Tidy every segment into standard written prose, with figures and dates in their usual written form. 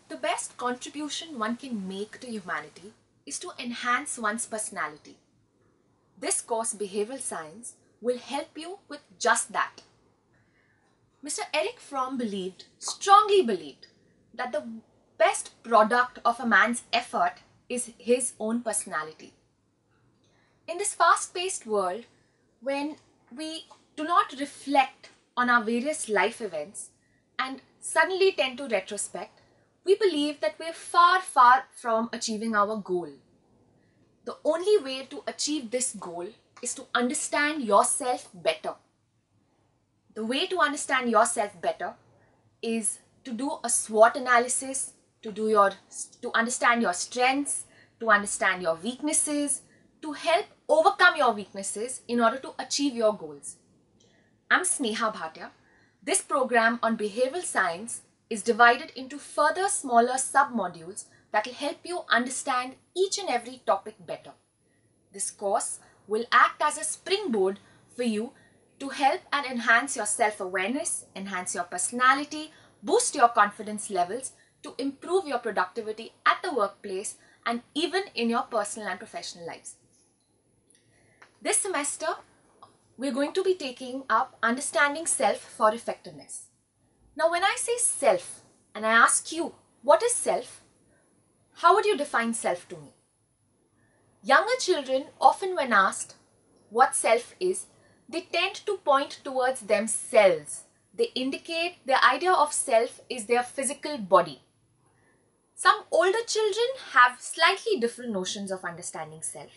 The best contribution one can make to humanity is to enhance one's personality. This course, Behavioral Science, will help you with just that. Mr. Eric Fromm strongly believed, that the best product of a man's effort is his own personality. In this fast-paced world, when we do not reflect on our various life events and suddenly tend to retrospect, we believe that we are far, far from achieving our goal. The only way to achieve this goal is to understand yourself better. The way to understand yourself better is to do a SWOT analysis, to understand your strengths, to understand your weaknesses, to help overcome your weaknesses in order to achieve your goals. I'm Sneha Bhatia. This program on behavioral science is divided into further smaller sub-modules that will help you understand each and every topic better. This course will act as a springboard for you to help and enhance your self-awareness, enhance your personality, boost your confidence levels, to improve your productivity at the workplace and even in your personal and professional lives. This semester, we're going to be taking up Understanding Self for Effectiveness. Now, when I say self and I ask you, what is self? How would you define self to me? Younger children, often when asked what self is, they tend to point towards themselves. They indicate their idea of self is their physical body. Some older children have slightly different notions of understanding self.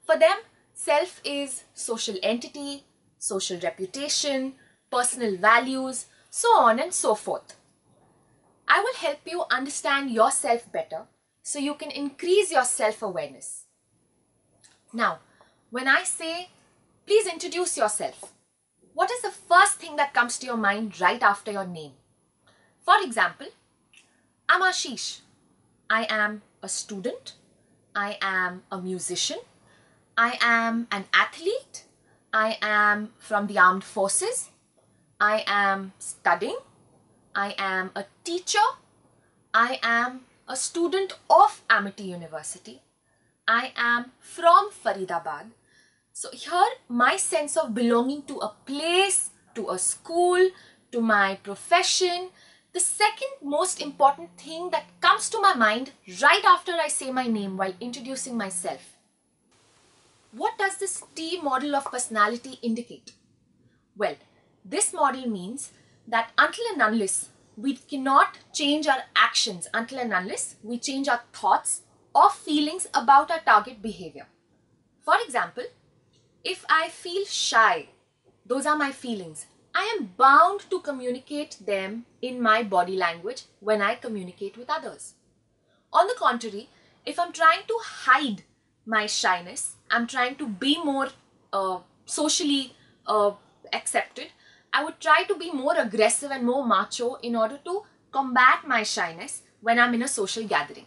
For them, self is social entity, social reputation, personal values, so on and so forth. I will help you understand yourself better so you can increase your self-awareness. Now, when I say, please introduce yourself, what is the first thing that comes to your mind right after your name? For example, I'm Ashish. I am a student. I am a musician. I am an athlete. I am from the armed forces. I am studying. I am a teacher. I am a student of AMITY University. I am from Faridabad. So here, my sense of belonging to a place, to a school, to my profession, the second most important thing that comes to my mind right after I say my name while introducing myself. What does this T model of personality indicate? Well, this model means that until and unless we cannot change our actions, until and unless we change our thoughts or feelings about our target behavior. For example, if I feel shy, those are my feelings. I am bound to communicate them in my body language when I communicate with others. On the contrary, if I'm trying to hide my shyness, I'm trying to be more socially accepted, I would try to be more aggressive and more macho in order to combat my shyness when I'm in a social gathering.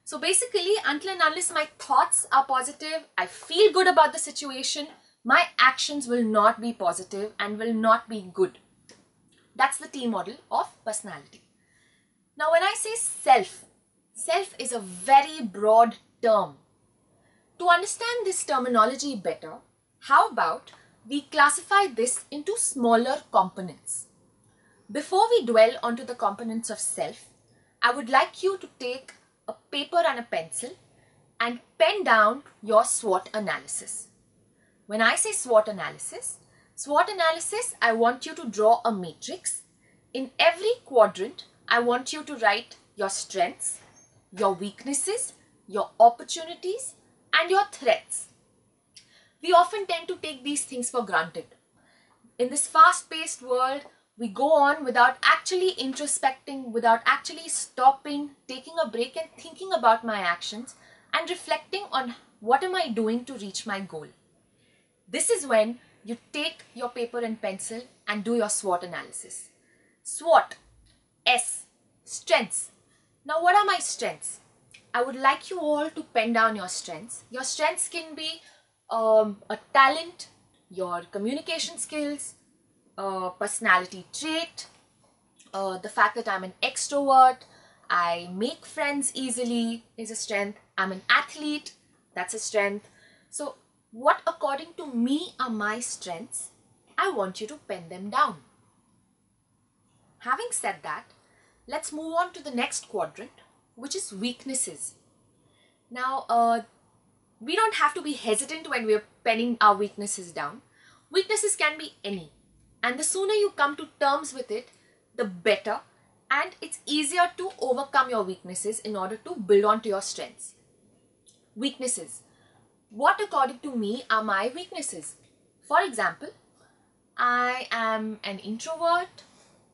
So basically, until and unless my thoughts are positive, I feel good about the situation, my actions will not be positive and will not be good. That's the T model of personality. Now, when I say self, self is a very broad term. To understand this terminology better, how about we classify this into smaller components? Before we dwell onto the components of self, I would like you to take a paper and a pencil and pen down your SWOT analysis. When I say SWOT analysis, I want you to draw a matrix. In every quadrant, I want you to write your strengths, your weaknesses, your opportunities, and your threats. We often tend to take these things for granted. In this fast-paced world, we go on without actually introspecting, without actually stopping, taking a break and thinking about my actions and reflecting on what am I doing to reach my goal. This is when you take your paper and pencil and do your SWOT analysis. SWOT, S, strengths. Now, what are my strengths? I would like you all to pen down your strengths. Your strengths can be a talent, your communication skills, personality trait, the fact that I'm an extrovert, I make friends easily is a strength. I'm an athlete, that's a strength. So what according to me are my strengths? I want you to pen them down. Having said that, let's move on to the next quadrant, which is weaknesses. Now, we don't have to be hesitant when we're penning our weaknesses down. Weaknesses can be any. And the sooner you come to terms with it, the better. And it's easier to overcome your weaknesses in order to build on to your strengths. Weaknesses. What according to me are my weaknesses? For example, I am an introvert.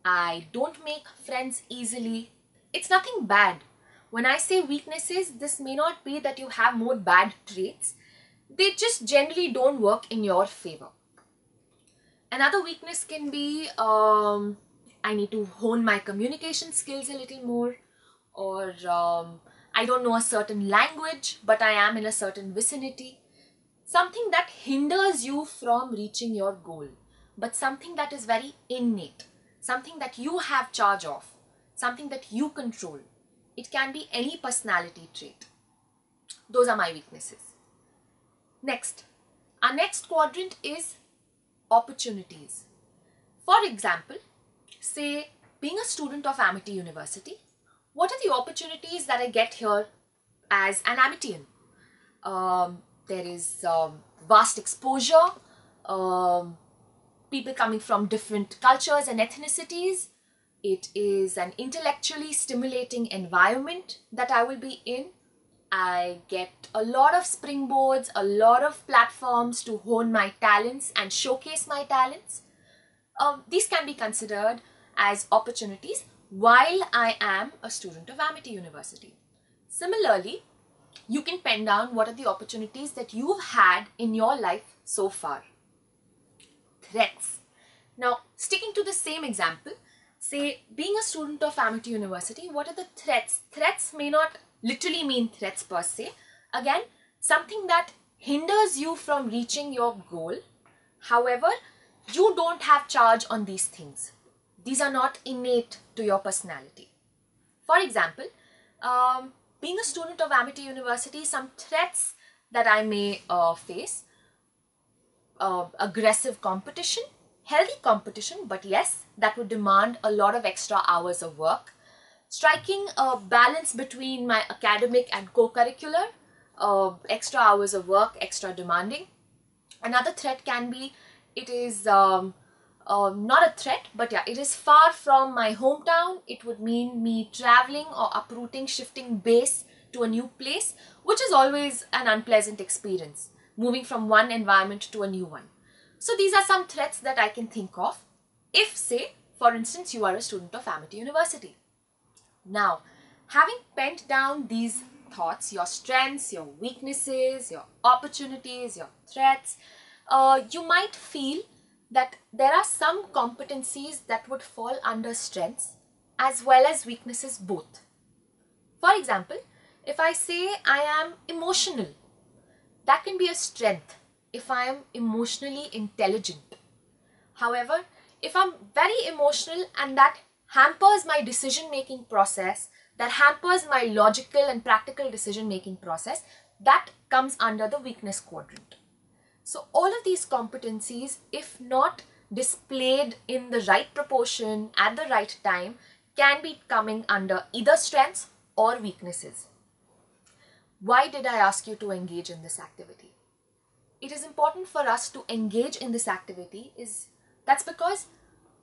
I don't make friends easily. It's nothing bad. When I say weaknesses, this may not be that you have more bad traits. They just generally don't work in your favor. Another weakness can be I need to hone my communication skills a little more, or I don't know a certain language, but I am in a certain vicinity. Something that hinders you from reaching your goal, but something that is very innate, something that you have charge of, something that you control. It can be any personality trait. Those are my weaknesses. Next, our next quadrant is opportunities. For example, say being a student of AMITY University, what are the opportunities that I get here as an Amitian? There is vast exposure, people coming from different cultures and ethnicities. It is an intellectually stimulating environment that I will be in. I get a lot of springboards, a lot of platforms to hone my talents and showcase my talents. These can be considered as opportunities while I am a student of AMITY University. Similarly, you can pen down what are the opportunities that you've had in your life so far. Threats. Now, sticking to the same example, say being a student of AMITY University, what are the threats? Threats may not literally mean threats per se. Again, something that hinders you from reaching your goal. However, you don't have charge on these things. These are not innate to your personality. For example, being a student of AMITY University, some threats that I may face, aggressive competition, healthy competition, but yes, that would demand a lot of extra hours of work. Striking a balance between my academic and co-curricular, extra hours of work, extra demanding. Another threat can be, it is not a threat, but yeah, it is far from my hometown. It would mean me traveling or uprooting, shifting base to a new place, which is always an unpleasant experience, moving from one environment to a new one. So these are some threats that I can think of if, say, for instance, you are a student of AMITY University. Now, having penned down these thoughts, your strengths, your weaknesses, your opportunities, your threats, you might feel that there are some competencies that would fall under strengths as well as weaknesses both. For example, if I say I am emotional, that can be a strength if I am emotionally intelligent. However, if I'm very emotional and that hampers my decision-making process, that hampers my logical and practical decision-making process, that comes under the weakness quadrant. So all of these competencies, if not displayed in the right proportion at the right time, can be coming under either strengths or weaknesses. Why did I ask you to engage in this activity? It is important for us to engage in this activity. That's because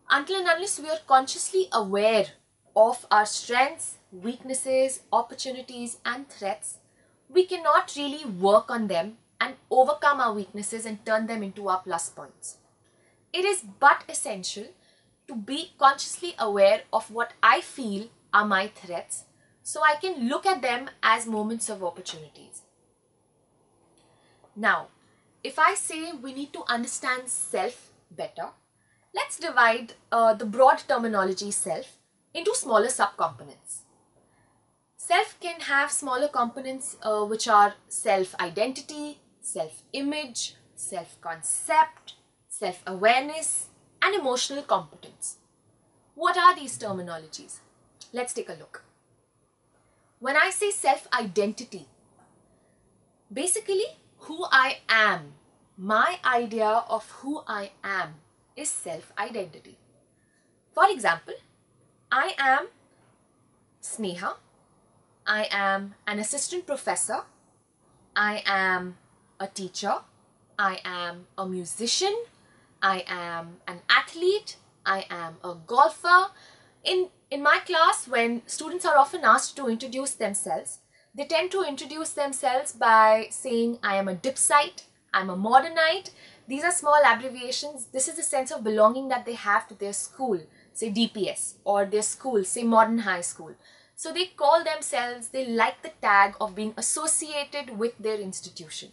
until and unless we are consciously aware of our strengths, weaknesses, opportunities and threats, we cannot really work on them and overcome our weaknesses and turn them into our plus points. It is but essential to be consciously aware of what I feel are my threats, so I can look at them as moments of opportunities. Now, if I say we need to understand self better, let's divide the broad terminology self into smaller subcomponents. Self can have smaller components which are self-identity, self-image, self-concept, self-awareness, and emotional competence. What are these terminologies? Let's take a look. When I say self-identity, basically who I am, my idea of who I am is self-identity. For example, I am Sneha, I am an assistant professor, I am a teacher, I am a musician, I am an athlete, I am a golfer. In my class, when students are often asked to introduce themselves, they tend to introduce themselves by saying, I am a dipsite, I'm a modernite. These are small abbreviations. This is the sense of belonging that they have to their school, say DPS, or their school, say modern high school. So they call themselves, they like the tag of being associated with their institution.